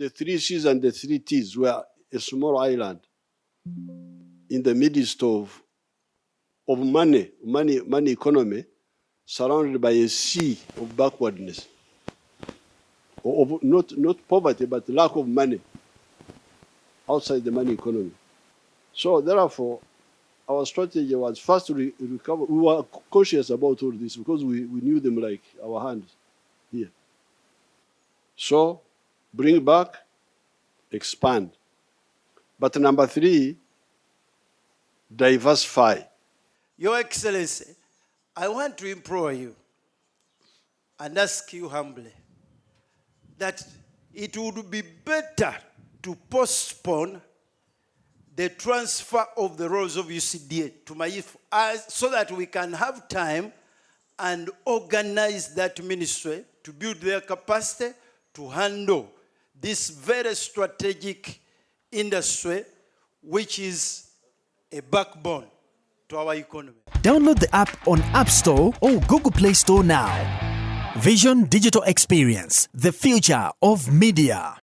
the 3 C's and the 3 T's were a small island in the midst of money economy, surrounded by a sea of backwardness, of not poverty, but lack of money outside the money economy. So therefore, our strategy was first to recover. We were cautious about all this because we knew them like our hands here. So bring back, expand. But number 3, diversify. Your Excellency, I want to implore you and ask you humbly that it would be better to postpone the transfer of the roles of UCDA to Maifu so that we can have time and organize that ministry to build their capacity to handle this very strategic industry, which is a backbone to our economy. Download the app on App Store or Google Play Store now. Vision Digital Experience, the future of media.